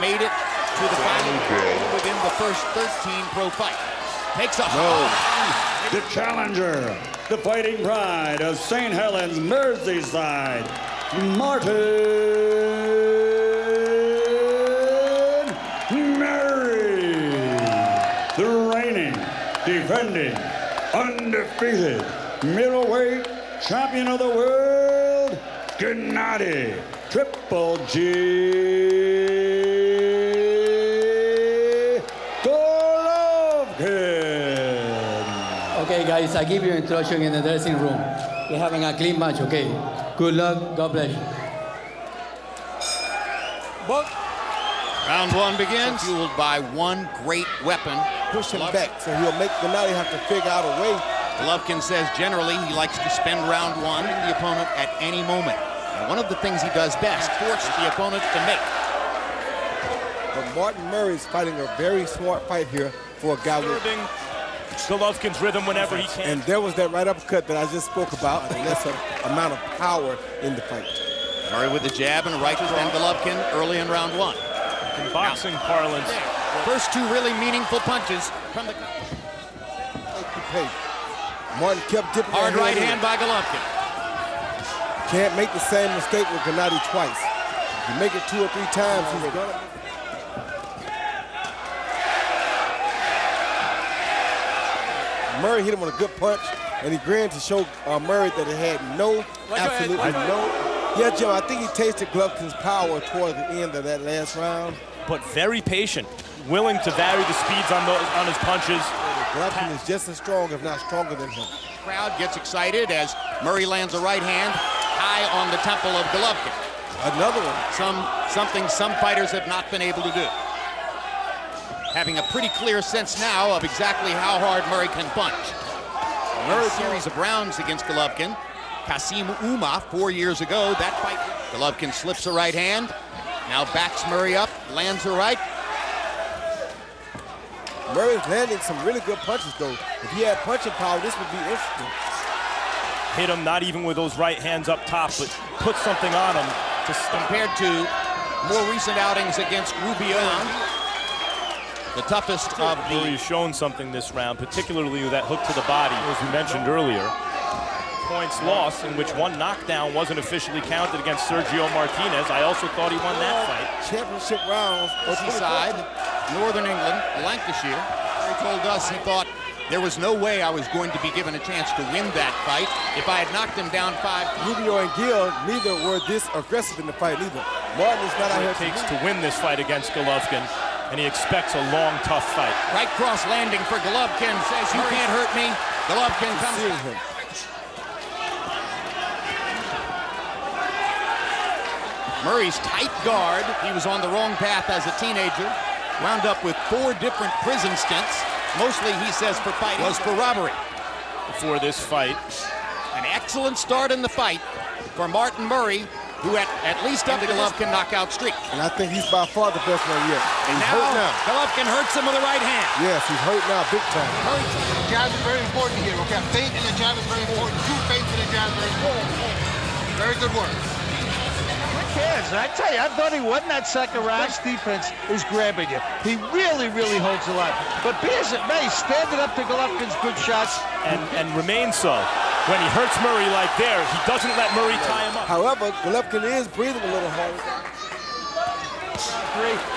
made it to the final within the first 13 pro fight. Takes a The challenger, the fighting pride of St. Helens, Merseyside, Martin Murray. The reigning, defending, undefeated middleweight champion of the world, Gennady Triple G Golovkin. Okay, guys, I give you introduction in the dressing room. We're having a clean match, okay? Good luck. God bless you. Round one begins. Fueled by one great weapon. Push him back, so he'll make Gennady have to figure out a way. Golovkin says generally he likes to spend round one in the opponent at any moment. And one of the things he does best, force the opponent to make. But Martin Murray is fighting a very smart fight here for a guy with Golovkin's rhythm whenever he can. And there was that right uppercut that I just spoke about, and that's an amount of power in the fight. Murray with the jab and right hand Golovkin early in round one. In boxing parlance. First two really meaningful punches from the... Martin kept dipping hard right hand by Golovkin. Can't make the same mistake with Gennady twice. If you make it 2 or 3 times, he's gonna... Murray hit him with a good punch, and he grinned to show Murray that it had absolutely no... Yeah, Jim, I think he tasted Golovkin's power toward the end of that last round. But very patient, willing to vary the speeds on his punches. Golovkin is just as strong, if not stronger than him. Crowd gets excited as Murray lands a right hand high on the temple of Golovkin. Another one. Something some fighters have not been able to do. Having a pretty clear sense now of exactly how hard Murray can punch. Murray's series of rounds against Golovkin. Kasim Uma 4 years ago, that fight. Golovkin slips a right hand, now backs Murray up, lands a right. Murray's landing some really good punches, though. If he had punching power, this would be interesting. Hit him not even with those right hands up top, but put something on him. Compared to more recent outings against Rubio, the toughest of the... Murray's shown something this round, particularly with that hook to the body, as we mentioned earlier. Points lost, in which one knockdown wasn't officially counted against Sergio Martinez. I also thought he won that fight. Championship rounds. Seaside, Northern England, Lancashire. He told us he thought there was no way I was going to be given a chance to win that fight if I had knocked him down 5. Rubio and Gill, neither were this aggressive in the fight either. Martin is not out here. It takes to win this fight against Golovkin, and he expects a long, tough fight. Right cross landing for Golovkin. Says, you can't hurt me. Golovkin comes in. Him. Murray's tight guard. He was on the wrong path as a teenager. Wound up with 4 different prison stints. Mostly, he says, for fighting, was for robbery. Before this fight. An excellent start in the fight for Martin Murray, who at least up the Golovkin knockout streak. And I think he's by far the best one yet. And he's hurt now. Golovkin hurts him with the right hand. Yes, he's hurt now big time. The jab is very important here, okay? Feint and the jab is very important. 2 feints and the jab is very important. Very good work. Cares. I tell you, I thought he won that second round. His defense is grabbing you. He really, really holds a lot. But be as it may, standing up to Golovkin's good shots. And remains so. When he hurts Murray like there, he doesn't let Murray tie him up. However, Golovkin is breathing a little harder.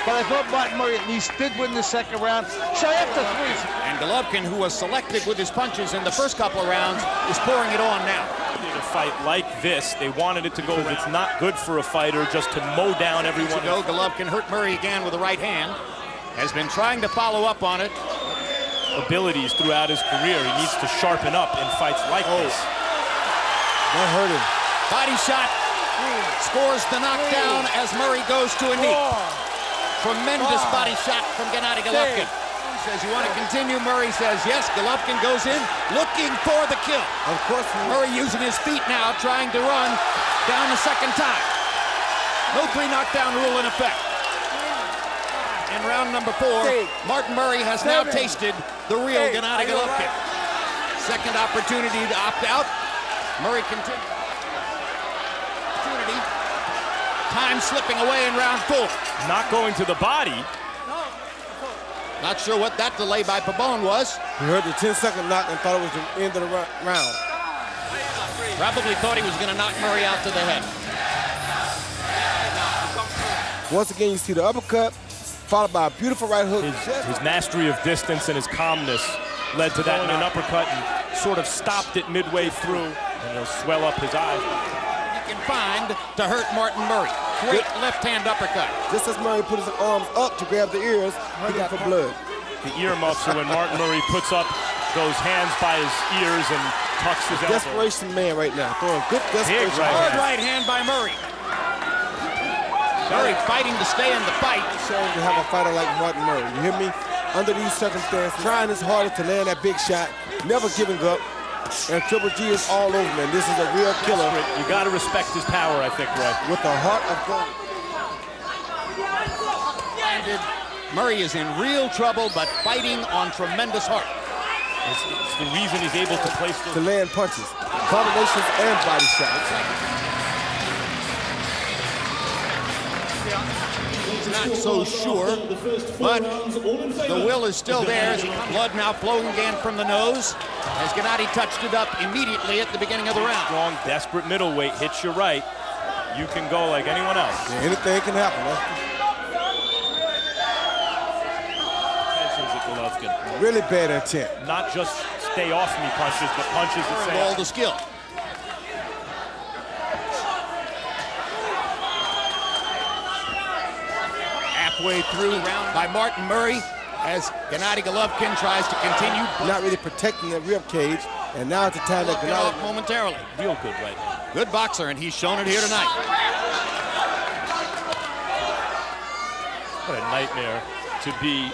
But I thought Martin Murray at least did win the second round. So after 3. And Golovkin, who was selective with his punches in the first couple of rounds, is pouring it on now. A fight like this, they wanted it to go. It's not good for a fighter just to mow down everyone. Golovkin hurt Murray again with the right hand. Has been trying to follow up on it. Abilities throughout his career. He needs to sharpen up in fights like this. That hurt him. Body shot. Scores the knockdown as Murray goes to a knee. Tremendous body shot from Gennady Golovkin. Says, you want to continue? Murray says, yes. Golovkin goes in, looking for the kill. Of course. Murray using his feet now, trying to run down the second time. No 3 knockdown rule in effect. In round number 4, Martin Murray has now tasted the real Gennady Golovkin. Second opportunity to opt out. Murray continues. Time slipping away in round 4. Not going to the body. Not sure what that delay by Pabon was. He heard the 10-second knock and thought it was the end of the round. Probably thought he was going to knock Murray out to the head. Once again, you see the uppercut, followed by a beautiful right hook. His mastery of distance and his calmness led to that in an uppercut and sort of stopped it midway through, and he'll swell up his eyes. He can find to hurt Martin Murray. Great left-hand uppercut. Just as Murray put his arms up to grab the ears, he got for blood. The earmuffs are when Martin Murray puts up those hands by his ears and tucks his elbow. Desperation man right now, throwing good desperation. Hard right hand by Murray. Murray fighting to stay in the fight. Shame to have a fighter like Martin Murray. You hear me? Under these circumstances, trying his hardest to land that big shot, never giving up. And Triple G is all over, man. This is a real killer. You got to respect his power, I think, Roy. With a heart of gold. Murray is in real trouble, but fighting on tremendous heart. It's the reason he's able to place those. To land punches, combinations, and body shots. He's not so sure, but the will is still there. Blood now flowing again from the nose as Gennady touched it up immediately at the beginning of the round. Strong, desperate middleweight hits you right. You can go like anyone else. Yeah, anything can happen. Tensions at Golovkin. Really bad intent. Not just stay off me punches, but punches that say all the skill. Halfway through round by Martin Murray as Gennady Golovkin tries to continue. Not really protecting that rib cage, and now it's the time that Gennady momentarily. Real good right now. Good boxer, and he's shown it here tonight. What a nightmare to be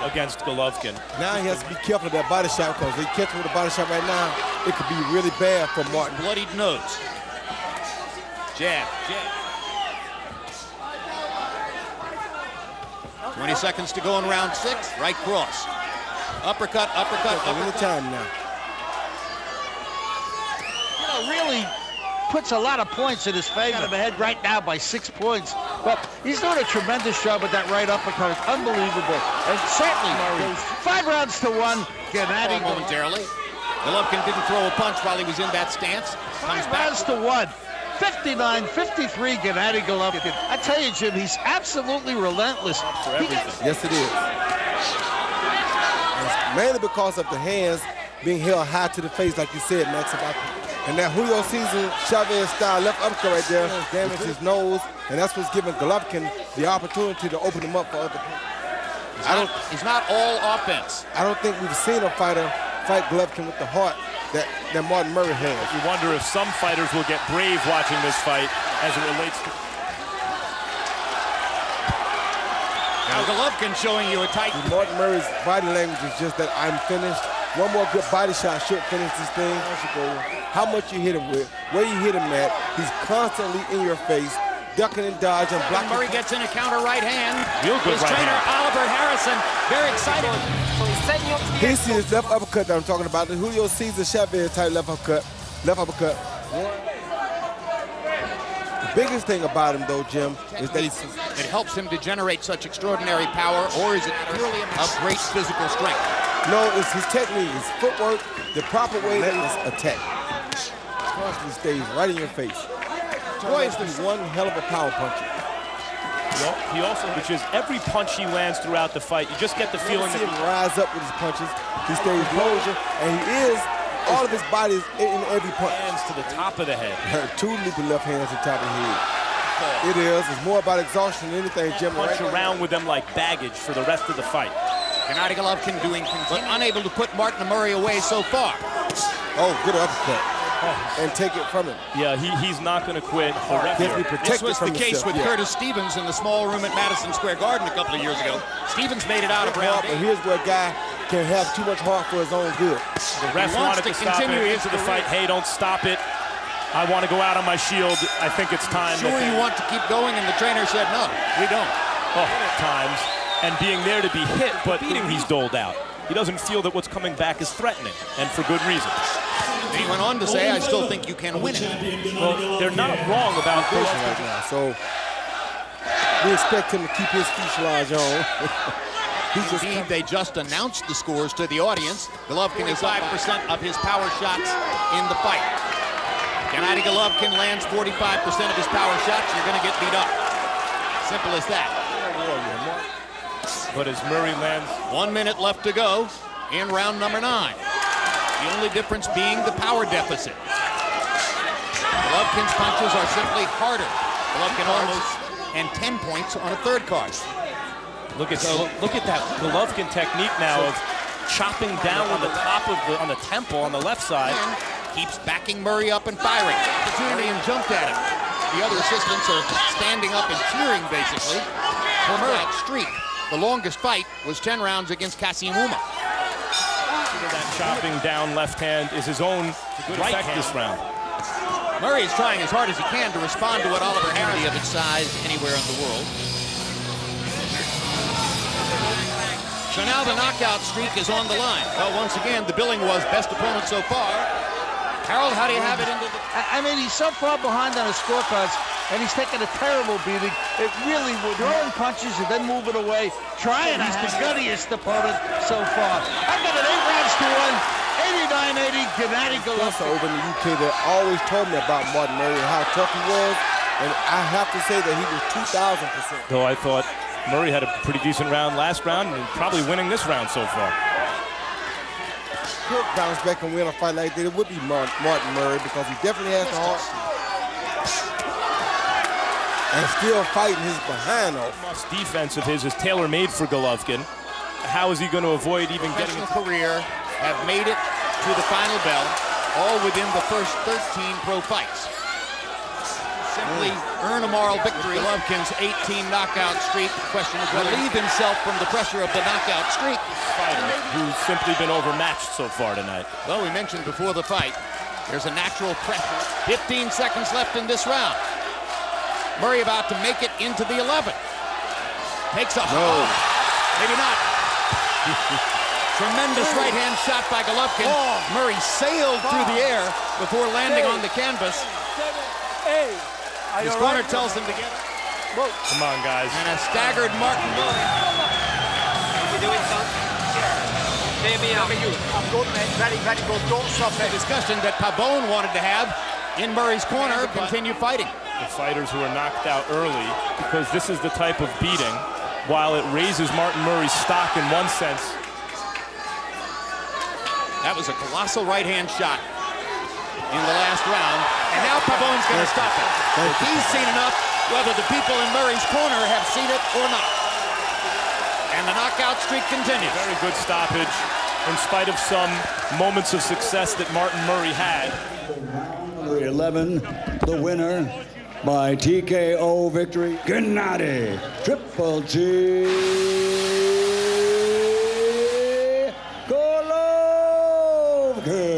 against Golovkin. Now he has to be careful of that body shot, because if he catches him with a body shot right now, it could be really bad for Martin. Bloodied nose. Jab, jab. 20 seconds to go in round 6. Right cross. Uppercut, uppercut, uppercut. Any time now. You know, really puts a lot of points in his favor. Got him ahead right now by 6 points. But he's doing a tremendous job with that right uppercut. It's unbelievable. And certainly, 5 rounds to 1. Gennady momentarily. Golovkin didn't throw a punch while he was in that stance. Comes 5 rounds to 1. 59-53, Gennady Golovkin. I tell you, Jim, he's absolutely relentless. For everything. Yes, it is. It's mainly because of the hands being held high to the face, like you said, Max. And that Julio Cesar Chavez style left uppercut right there damaged his nose, and that's what's giving Golovkin the opportunity to open him up for other people. He's not all offense. I don't think we've seen a fighter fight Golovkin with the heart that Martin Murray has. You wonder if some fighters will get brave watching this fight as it relates to... Now Golovkin showing you a tight... Martin Murray's body language is just that I'm finished. One more good body shot should finish this thing. How much you hit him with, where you hit him at. He's constantly in your face, ducking and dodging, blocking. Murray gets in a counter right hand. Real good His right trainer, hand. Oliver Harrison, very excited. He sees his left uppercut that I'm talking about, the Julio Cesar Chavez type left uppercut. Left uppercut. The biggest thing about him, though, Jim, is that it helps him to generate such extraordinary power, or is it purely of great physical strength? No, it's his technique, his footwork, the proper way that is attacked. Constantly stays right in your face. Boy, is one hell of a power puncher. Well, he also, which is every punch he lands throughout the fight, you just get the feeling that he him rise up with his punches. He stays closure, and he is, all of his body is in every punch. Hands to the top of the head. 2 loopy left hands to the top of the head. It is. It's more about exhaustion than anything, Jim. Punch around with them like baggage for the rest of the fight. Gennady Golovkin doing, but unable to put Martin Murray away so far. Oh, good uppercut. And take it from him. Yeah, he's not going to quit. This was the case with Curtis Stevens in the small room at Madison Square Garden a couple of years ago. Stevens made it out of round 8. But here's where a guy can have too much heart for his own good. The ref wanted to stop it into the fight. Hey, don't stop it. I want to go out on my shield. I think it's time. Sure, you want to keep going, and the trainer said, no, we don't. Oh, times. And being there to be hit, but he's doled out. He doesn't feel that what's coming back is threatening, and for good reason. He went on to say, I still think you can win it. Well, they're not wrong about this right now. So We expect him to keep his fuselage on. Indeed, they just announced the scores to the audience. Golovkin is 5% of his power shots in the fight. Gennady Golovkin lands 45% of his power shots. You're going to get beat up. Simple as that. But as Murray lands... 1 minute left to go in round number 9. The only difference being the power deficit. Golovkin's punches are simply harder. Golovkin almost and 10 points on a third card. Look at that Golovkin technique now of chopping down on the top of the temple on the left side. And keeps backing Murray up and firing. Opportunity and jumped at him. The other assistants are standing up and cheering basically for Murray. Streak. The longest fight was 10 rounds against Kasimuma. That chopping down left hand is his own right hand this round. Murray is trying as hard as he can to respond to what Oliver Hardy of its size anywhere in the world. So now the knockout streak is on the line. Well, once again, the billing was best opponent so far. Harold, how do you have it into the... I mean, he's so far behind on his scorecards, and he's taking a terrible beating. It really, throwing punches and then moving away, trying. He's the guttiest opponent so far. I've got an 8 rounds to 1, 89-80, Gennady Golovkin. Over in the UK that always told me about Martin Murray and how tough he was, and I have to say that he was 2,000%. Though I thought Murray had a pretty decent round last round and probably winning this round so far. Could bounce back and win a fight like that, it would be Martin Murray because he definitely has the heart. And still fighting his behind off. Defense of his is tailor-made for Golovkin. How is he going to avoid even getting a career? Have made it to the final bell, all within the first 13 pro fights. Simply earn a moral victory. Golovkin's 18 knockout streak. The question is relieve himself from the pressure of the knockout streak. Fighter who's simply been overmatched so far tonight. Well, we mentioned before the fight, there's a natural pressure. 15 seconds left in this round. Murray about to make it into the 11th. Takes a maybe not. Tremendous right hand shot by Golovkin. Murray sailed through the air before landing on the canvas. His corner tells him to get it. Come on, guys. And a staggered Martin Murray. Very good. Don't stop The discussion that Pabon wanted to have in Murray's corner, continue fighting. The fighters who are knocked out early, because this is the type of beating, while it raises Martin Murray's stock in one sense. That was a colossal right hand shot in the last round. And now Pabon's going to stop it. He's seen enough, whether the people in Murray's corner have seen it or not. And the knockout streak continues. Very good stoppage, in spite of some moments of success that Martin Murray had. Number 11, the winner by TKO victory, Gennady Triple G Golovkin.